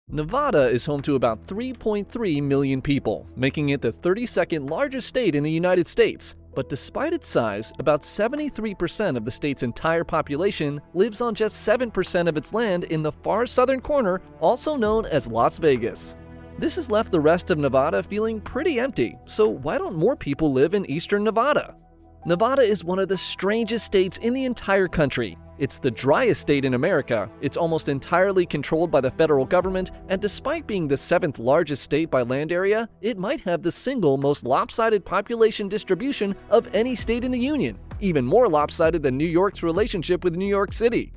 Nevada is home to about 3.3 million people, making it the 32nd largest state in the United States. But despite its size, about 73% of the state's entire population lives on just 7% of its land in the far southern corner, also known as Las Vegas. This has left the rest of Nevada feeling pretty empty, so why don't more people live in eastern Nevada? Nevada is one of the strangest states in the entire country. It's the driest state in America, it's almost entirely controlled by the federal government, and despite being the 7th largest state by land area, it might have the single most lopsided population distribution of any state in the Union, even more lopsided than New York's relationship with New York City.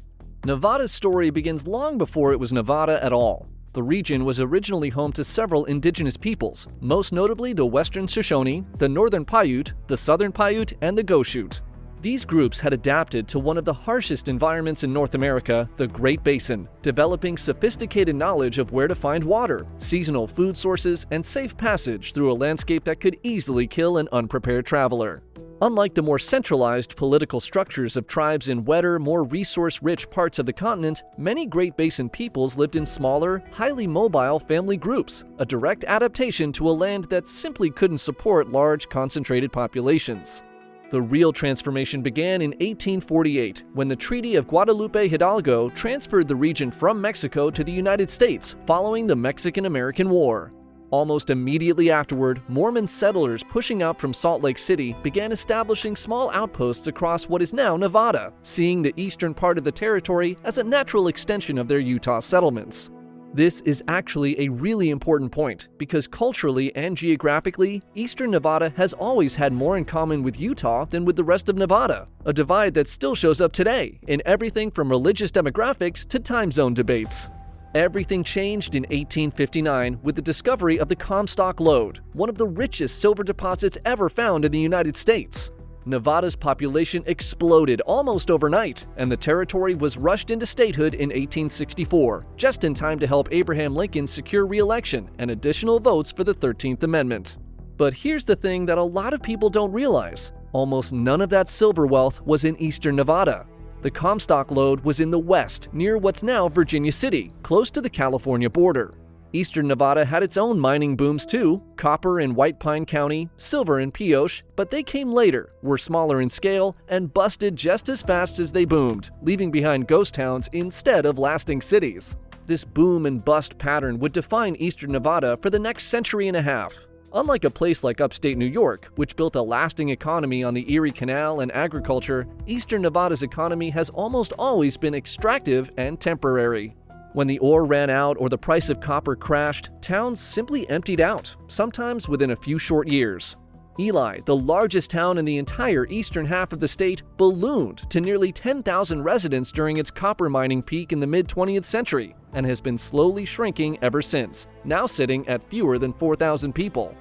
Nevada's story begins long before it was Nevada at all. The region was originally home to several indigenous peoples, most notably the Western Shoshone, the Northern Paiute, the Southern Paiute, and the Goshute. These groups had adapted to one of the harshest environments in North America, the Great Basin, developing sophisticated knowledge of where to find water, seasonal food sources, and safe passage through a landscape that could easily kill an unprepared traveler. Unlike the more centralized political structures of tribes in wetter, more resource-rich parts of the continent, many Great Basin peoples lived in smaller, highly mobile family groups, a direct adaptation to a land that simply couldn't support large, concentrated populations. The real transformation began in 1848, when the Treaty of Guadalupe Hidalgo transferred the region from Mexico to the United States following the Mexican-American War. Almost immediately afterward, Mormon settlers pushing out from Salt Lake City began establishing small outposts across what is now Nevada, seeing the eastern part of the territory as a natural extension of their Utah settlements. This is actually a really important point, because culturally and geographically, eastern Nevada has always had more in common with Utah than with the rest of Nevada, a divide that still shows up today in everything from religious demographics to time zone debates. Everything changed in 1859 with the discovery of the Comstock Lode, one of the richest silver deposits ever found in the United States. Nevada's population exploded almost overnight, and the territory was rushed into statehood in 1864, just in time to help Abraham Lincoln secure re-election and additional votes for the 13th Amendment. But here's the thing that a lot of people don't realize. Almost none of that silver wealth was in eastern Nevada. The Comstock Lode was in the west, near what's now Virginia City, close to the California border. Eastern Nevada had its own mining booms too, copper in White Pine County, silver in Pioche, but they came later, were smaller in scale, and busted just as fast as they boomed, leaving behind ghost towns instead of lasting cities. This boom and bust pattern would define eastern Nevada for the next century and a half. Unlike a place like upstate New York, which built a lasting economy on the Erie Canal and agriculture, eastern Nevada's economy has almost always been extractive and temporary. When the ore ran out or the price of copper crashed, towns simply emptied out, sometimes within a few short years. Ely, the largest town in the entire eastern half of the state, ballooned to nearly 10,000 residents during its copper mining peak in the mid-20th century, and has been slowly shrinking ever since, now sitting at fewer than 4,000 people.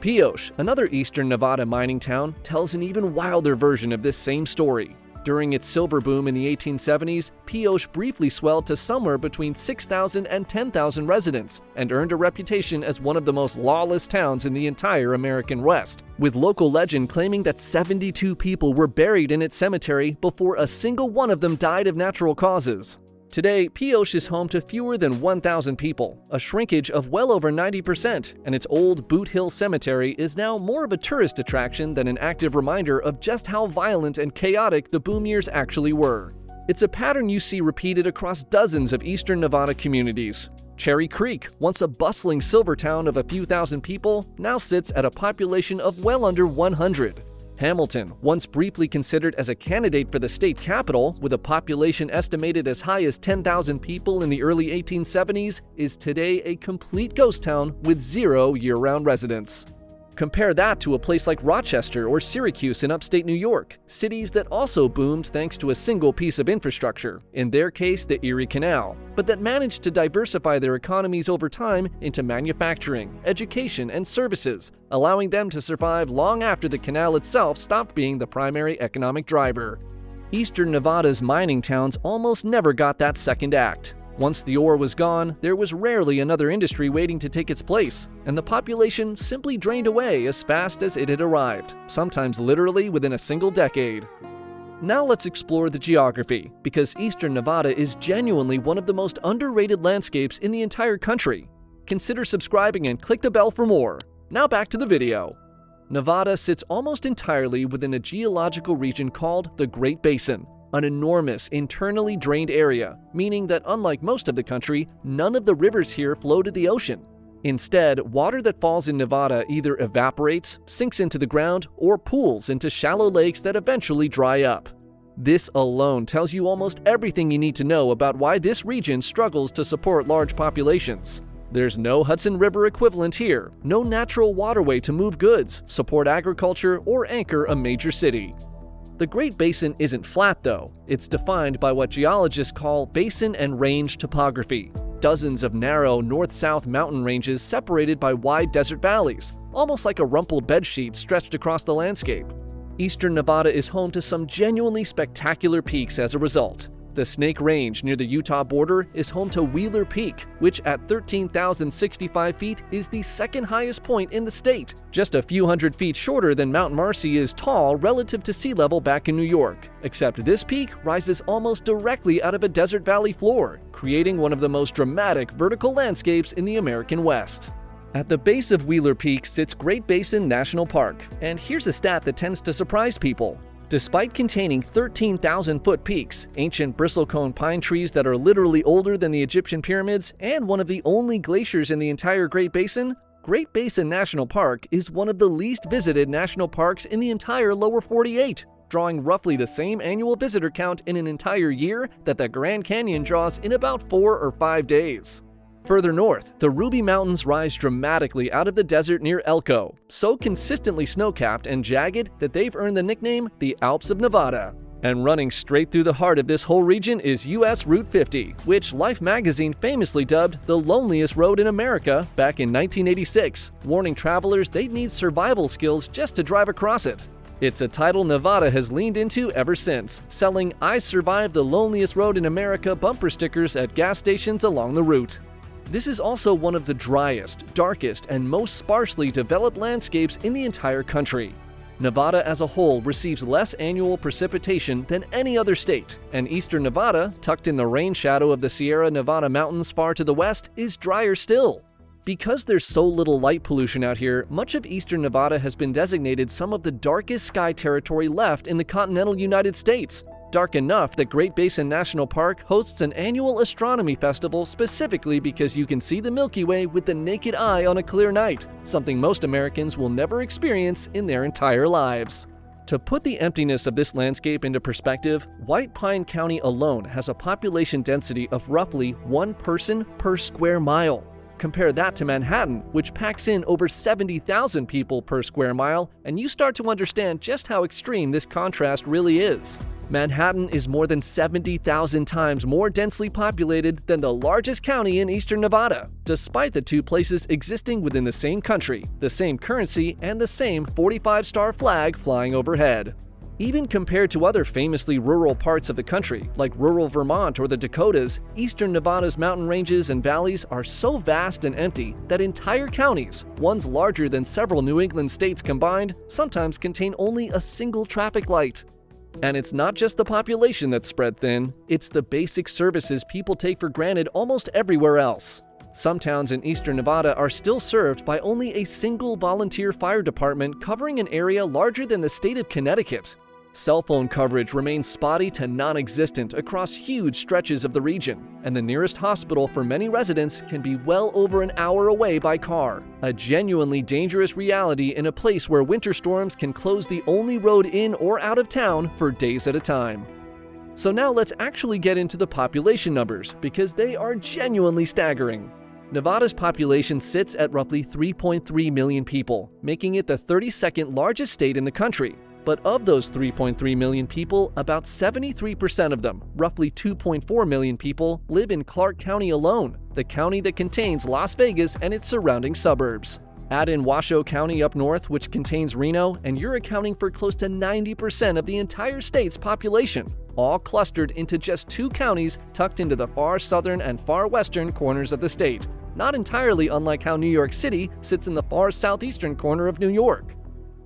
Pioche, another eastern Nevada mining town, tells an even wilder version of this same story. During its silver boom in the 1870s, Pioche briefly swelled to somewhere between 6,000 and 10,000 residents and earned a reputation as one of the most lawless towns in the entire American West, with local legend claiming that 72 people were buried in its cemetery before a single one of them died of natural causes. Today, Pioche is home to fewer than 1,000 people, a shrinkage of well over 90%, and its old Boot Hill Cemetery is now more of a tourist attraction than an active reminder of just how violent and chaotic the boom years actually were. It's a pattern you see repeated across dozens of eastern Nevada communities. Cherry Creek, once a bustling silver town of a few thousand people, now sits at a population of well under 100. Hamilton, once briefly considered as a candidate for the state capital, with a population estimated as high as 10,000 people in the early 1870s, is today a complete ghost town with zero year-round residents. Compare that to a place like Rochester or Syracuse in upstate New York, cities that also boomed thanks to a single piece of infrastructure, in their case the Erie Canal, but that managed to diversify their economies over time into manufacturing, education, and services, allowing them to survive long after the canal itself stopped being the primary economic driver. Eastern Nevada's mining towns almost never got that second act. Once the ore was gone, there was rarely another industry waiting to take its place, and the population simply drained away as fast as it had arrived, sometimes literally within a single decade. Now let's explore the geography, because eastern Nevada is genuinely one of the most underrated landscapes in the entire country. Consider subscribing and click the bell for more. Now back to the video. Nevada sits almost entirely within a geological region called the Great Basin, an enormous internally drained area, meaning that unlike most of the country, none of the rivers here flow to the ocean. Instead, water that falls in Nevada either evaporates, sinks into the ground, or pools into shallow lakes that eventually dry up. This alone tells you almost everything you need to know about why this region struggles to support large populations. There's no Hudson River equivalent here, no natural waterway to move goods, support agriculture, or anchor a major city. The Great Basin isn't flat though. It's defined by what geologists call Basin and Range topography. Dozens of narrow north-south mountain ranges separated by wide desert valleys, almost like a rumpled bedsheet stretched across the landscape. Eastern Nevada is home to some genuinely spectacular peaks as a result. The Snake Range near the Utah border is home to Wheeler Peak, which at 13,065 feet is the second highest point in the state, just a few hundred feet shorter than Mount Marcy is tall relative to sea level back in New York. Except this peak rises almost directly out of a desert valley floor, creating one of the most dramatic vertical landscapes in the American West. At the base of Wheeler Peak sits Great Basin National Park, and here's a stat that tends to surprise people. Despite containing 13,000-foot peaks, ancient bristlecone pine trees that are literally older than the Egyptian pyramids, and one of the only glaciers in the entire Great Basin, Great Basin National Park is one of the least visited national parks in the entire lower 48, drawing roughly the same annual visitor count in an entire year that the Grand Canyon draws in about 4 or 5 days. Further north, the Ruby Mountains rise dramatically out of the desert near Elko, so consistently snow-capped and jagged that they've earned the nickname the Alps of Nevada. And running straight through the heart of this whole region is US Route 50, which Life magazine famously dubbed the loneliest road in America back in 1986, warning travelers they'd need survival skills just to drive across it. It's a title Nevada has leaned into ever since, selling "I survived the loneliest road in America" bumper stickers at gas stations along the route. This is also one of the driest, darkest, and most sparsely developed landscapes in the entire country. Nevada as a whole receives less annual precipitation than any other state, and eastern Nevada, tucked in the rain shadow of the Sierra Nevada mountains far to the west, is drier still. Because there's so little light pollution out here, much of eastern Nevada has been designated some of the darkest sky territory left in the continental United States. Dark enough that Great Basin National Park hosts an annual astronomy festival specifically because you can see the Milky Way with the naked eye on a clear night, something most Americans will never experience in their entire lives. To put the emptiness of this landscape into perspective, White Pine County alone has a population density of roughly 1 person per square mile. Compare that to Manhattan, which packs in over 70,000 people per square mile, and you start to understand just how extreme this contrast really is. Manhattan is more than 70,000 times more densely populated than the largest county in eastern Nevada, despite the two places existing within the same country, the same currency, and the same 45-star flag flying overhead. Even compared to other famously rural parts of the country, like rural Vermont or the Dakotas, eastern Nevada's mountain ranges and valleys are so vast and empty that entire counties, ones larger than several New England states combined, sometimes contain only a single traffic light. And it's not just the population that's spread thin, it's the basic services people take for granted almost everywhere else. Some towns in eastern Nevada are still served by only a single volunteer fire department covering an area larger than the state of Connecticut. Cell phone coverage remains spotty to non-existent across huge stretches of the region, and the nearest hospital for many residents can be well over an hour away by car, a genuinely dangerous reality in a place where winter storms can close the only road in or out of town for days at a time. So now let's actually get into the population numbers, because they are genuinely staggering. Nevada's population sits at roughly 3.3 million people, making it the 32nd largest state in the country. But of those 3.3 million people, about 73% of them, roughly 2.4 million people, live in Clark County alone, the county that contains Las Vegas and its surrounding suburbs. Add in Washoe County up north, which contains Reno, and you're accounting for close to 90% of the entire state's population, all clustered into just 2 counties tucked into the far southern and far western corners of the state, not entirely unlike how New York City sits in the far southeastern corner of New York.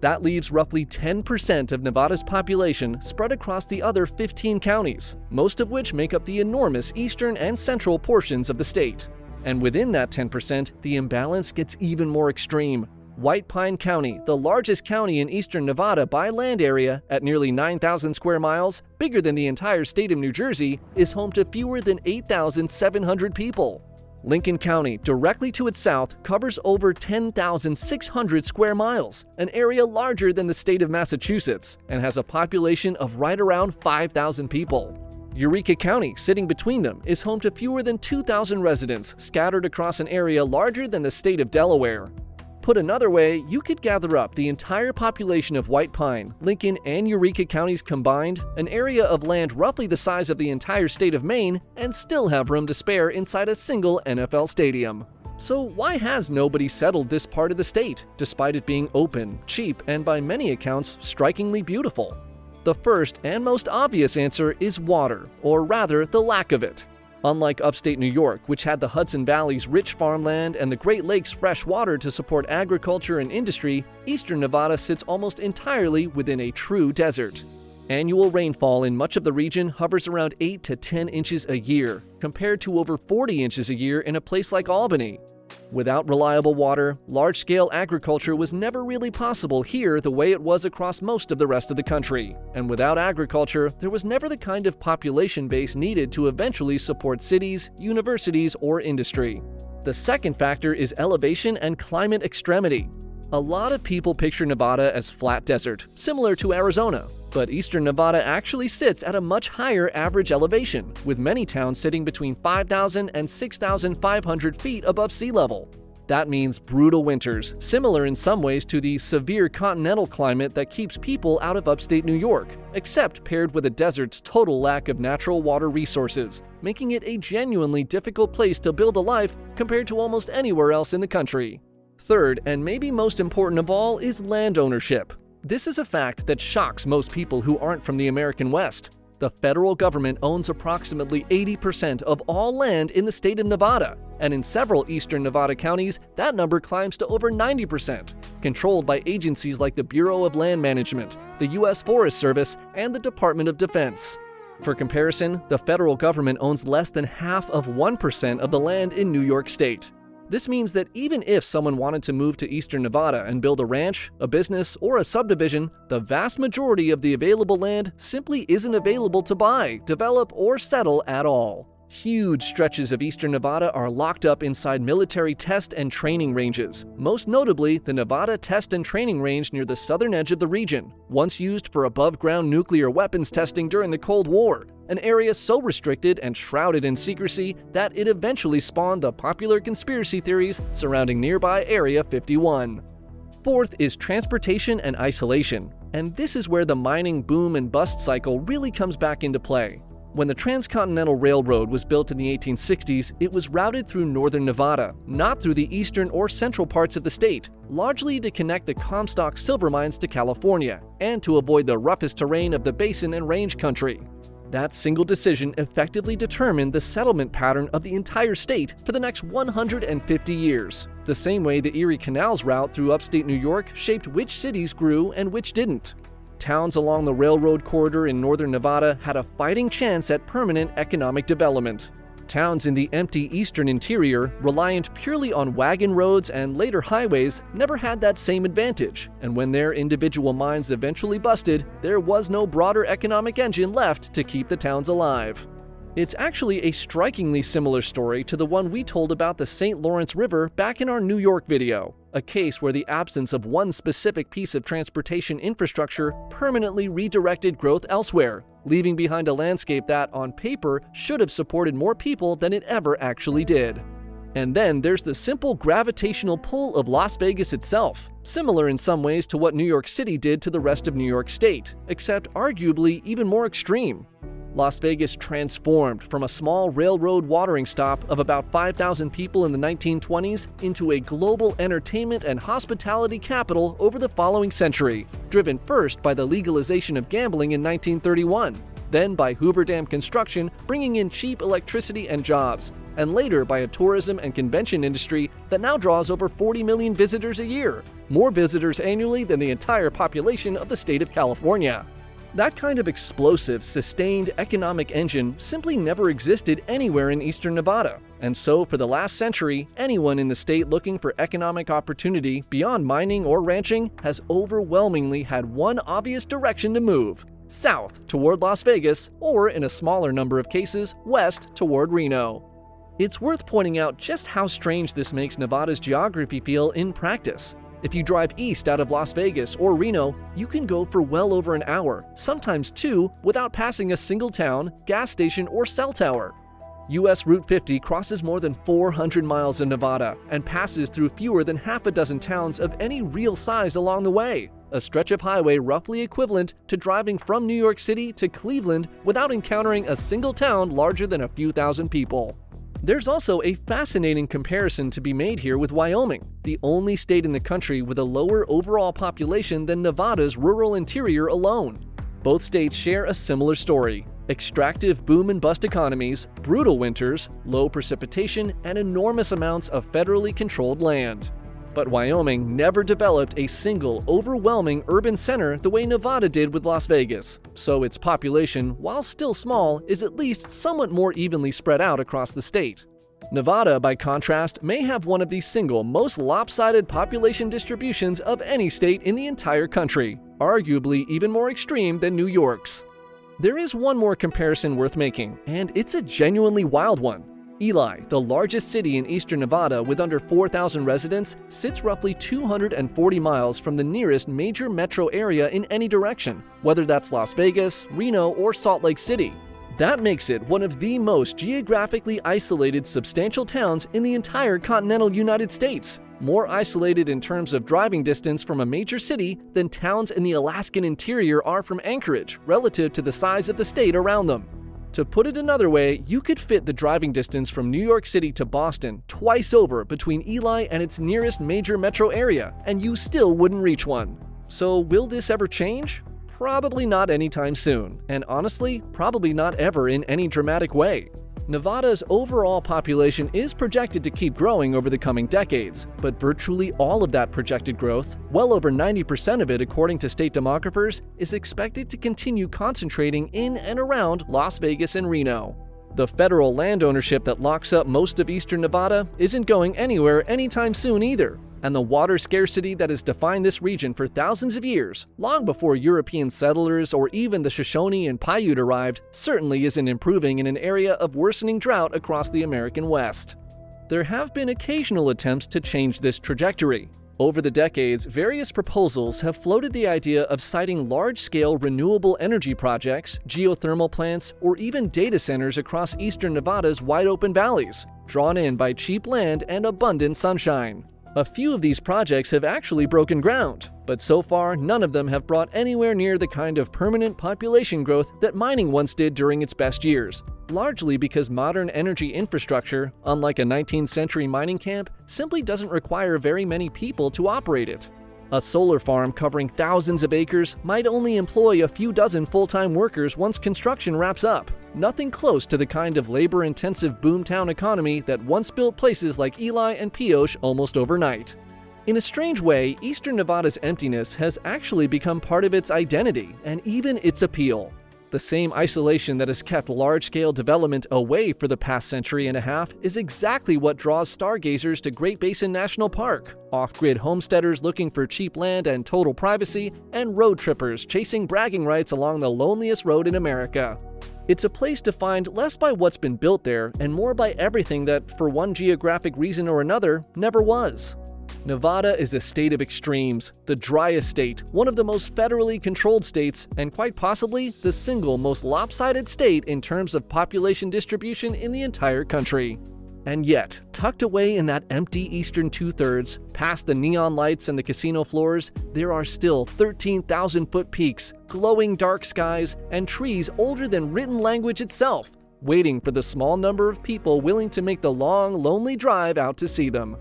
That leaves roughly 10% of Nevada's population spread across the other 15 counties, most of which make up the enormous eastern and central portions of the state. And within that 10%, the imbalance gets even more extreme. White Pine County, the largest county in eastern Nevada by land area at nearly 9,000 square miles, bigger than the entire state of New Jersey, is home to fewer than 8,700 people. Lincoln County, directly to its south, covers over 10,600 square miles, an area larger than the state of Massachusetts, and has a population of right around 5,000 people. Eureka County, sitting between them, is home to fewer than 2,000 residents scattered across an area larger than the state of Delaware. Put another way, you could gather up the entire population of White Pine, Lincoln, and Eureka counties combined, an area of land roughly the size of the entire state of Maine, and still have room to spare inside a single NFL stadium. So why has nobody settled this part of the state, despite it being open, cheap, and by many accounts, strikingly beautiful? The first and most obvious answer is water, or rather, the lack of it. Unlike upstate New York, which had the Hudson Valley's rich farmland and the Great Lakes' fresh water to support agriculture and industry, eastern Nevada sits almost entirely within a true desert. Annual rainfall in much of the region hovers around 8 to 10 inches a year, compared to over 40 inches a year in a place like Albany. Without reliable water, large-scale agriculture was never really possible here the way it was across most of the rest of the country. And without agriculture, there was never the kind of population base needed to eventually support cities, universities, or industry. The second factor is elevation and climate extremity. A lot of people picture Nevada as flat desert, similar to Arizona. But eastern Nevada actually sits at a much higher average elevation, with many towns sitting between 5,000 and 6,500 feet above sea level. That means brutal winters, similar in some ways to the severe continental climate that keeps people out of upstate New York, except paired with a desert's total lack of natural water resources, making it a genuinely difficult place to build a life compared to almost anywhere else in the country. Third, and maybe most important of all, is land ownership. This is a fact that shocks most people who aren't from the American West. The federal government owns approximately 80% of all land in the state of Nevada, and in several eastern Nevada counties, that number climbs to over 90%, controlled by agencies like the Bureau of Land Management, the U.S. Forest Service, and the Department of Defense. For comparison, the federal government owns less than half of 1% of the land in New York State. This means that even if someone wanted to move to eastern Nevada and build a ranch, a business, or a subdivision, the vast majority of the available land simply isn't available to buy, develop, or settle at all. Huge stretches of eastern Nevada are locked up inside military test and training ranges, most notably the Nevada Test and Training Range near the southern edge of the region, once used for above-ground nuclear weapons testing during the Cold War, an area so restricted and shrouded in secrecy that it eventually spawned the popular conspiracy theories surrounding nearby Area 51. Fourth is transportation and isolation, and this is where the mining boom and bust cycle really comes back into play. When the Transcontinental Railroad was built in the 1860s, it was routed through northern Nevada, not through the eastern or central parts of the state, largely to connect the Comstock silver mines to California, and to avoid the roughest terrain of the Basin and Range country. That single decision effectively determined the settlement pattern of the entire state for the next 150 years, the same way the Erie Canal's route through upstate New York shaped which cities grew and which didn't. Towns along the railroad corridor in northern Nevada had a fighting chance at permanent economic development. Towns in the empty eastern interior, reliant purely on wagon roads and later highways, never had that same advantage, and when their individual mines eventually busted, there was no broader economic engine left to keep the towns alive. It's actually a strikingly similar story to the one we told about the St. Lawrence River back in our New York video, a case where the absence of one specific piece of transportation infrastructure permanently redirected growth elsewhere, leaving behind a landscape that, on paper, should have supported more people than it ever actually did. And then there's the simple gravitational pull of Las Vegas itself, similar in some ways to what New York City did to the rest of New York State, except arguably even more extreme. Las Vegas transformed from a small railroad watering stop of about 5,000 people in the 1920s into a global entertainment and hospitality capital over the following century, driven first by the legalization of gambling in 1931, then by Hoover Dam construction bringing in cheap electricity and jobs, and later by a tourism and convention industry that now draws over 40 million visitors a year, more visitors annually than the entire population of the state of California. That kind of explosive, sustained economic engine simply never existed anywhere in eastern Nevada, and so for the last century, anyone in the state looking for economic opportunity beyond mining or ranching has overwhelmingly had one obvious direction to move: south toward Las Vegas, or in a smaller number of cases, west toward Reno. It's worth pointing out just how strange this makes Nevada's geography feel in practice. If you drive east out of Las Vegas or Reno, you can go for well over an hour, sometimes two, without passing a single town, gas station, or cell tower. US Route 50 crosses more than 400 miles of Nevada and passes through fewer than half a dozen towns of any real size along the way, a stretch of highway roughly equivalent to driving from New York City to Cleveland without encountering a single town larger than a few thousand people. There's also a fascinating comparison to be made here with Wyoming, the only state in the country with a lower overall population than Nevada's rural interior alone. Both states share a similar story: extractive boom and bust economies, brutal winters, low precipitation, and enormous amounts of federally controlled land. But Wyoming never developed a single overwhelming urban center the way Nevada did with Las Vegas, so its population, while still small, is at least somewhat more evenly spread out across the state. Nevada, by contrast, may have one of the single most lopsided population distributions of any state in the entire country, arguably even more extreme than New York's. There is one more comparison worth making, and it's a genuinely wild one. Ely, the largest city in eastern Nevada with under 4,000 residents, sits roughly 240 miles from the nearest major metro area in any direction, whether that's Las Vegas, Reno, or Salt Lake City. That makes it one of the most geographically isolated substantial towns in the entire continental United States, more isolated in terms of driving distance from a major city than towns in the Alaskan interior are from Anchorage relative to the size of the state around them. To put it another way, you could fit the driving distance from New York City to Boston twice over between Ely and its nearest major metro area, and you still wouldn't reach one. So will this ever change? Probably not anytime soon, and honestly, probably not ever in any dramatic way. Nevada's overall population is projected to keep growing over the coming decades, but virtually all of that projected growth, well over 90% of it according to state demographers, is expected to continue concentrating in and around Las Vegas and Reno. The federal land ownership that locks up most of eastern Nevada isn't going anywhere anytime soon either, and the water scarcity that has defined this region for thousands of years, long before European settlers or even the Shoshone and Paiute arrived, certainly isn't improving in an area of worsening drought across the American West. There have been occasional attempts to change this trajectory. Over the decades, various proposals have floated the idea of siting large-scale renewable energy projects, geothermal plants, or even data centers across eastern Nevada's wide-open valleys, drawn in by cheap land and abundant sunshine. A few of these projects have actually broken ground, but so far none of them have brought anywhere near the kind of permanent population growth that mining once did during its best years, largely because modern energy infrastructure, unlike a 19th century mining camp, simply doesn't require very many people to operate it. A solar farm covering thousands of acres might only employ a few dozen full-time workers once construction wraps up, nothing close to the kind of labor-intensive boomtown economy that once built places like Ely and Pioche almost overnight. In a strange way, eastern Nevada's emptiness has actually become part of its identity and even its appeal. The same isolation that has kept large-scale development away for the past century and a half is exactly what draws stargazers to Great Basin National Park, off-grid homesteaders looking for cheap land and total privacy, and road trippers chasing bragging rights along the loneliest road in America. It's a place defined less by what's been built there and more by everything that, for one geographic reason or another, never was. Nevada is a state of extremes, the driest state, one of the most federally controlled states, and quite possibly the single most lopsided state in terms of population distribution in the entire country. And yet, tucked away in that empty eastern two-thirds, past the neon lights and the casino floors, there are still 13,000-foot peaks, glowing dark skies, and trees older than written language itself, waiting for the small number of people willing to make the long, lonely drive out to see them.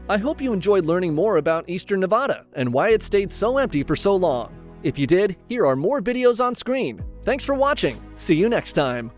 I hope you enjoyed learning more about eastern Nevada and why it stayed so empty for so long. If you did, here are more videos on screen. Thanks for watching. See you next time.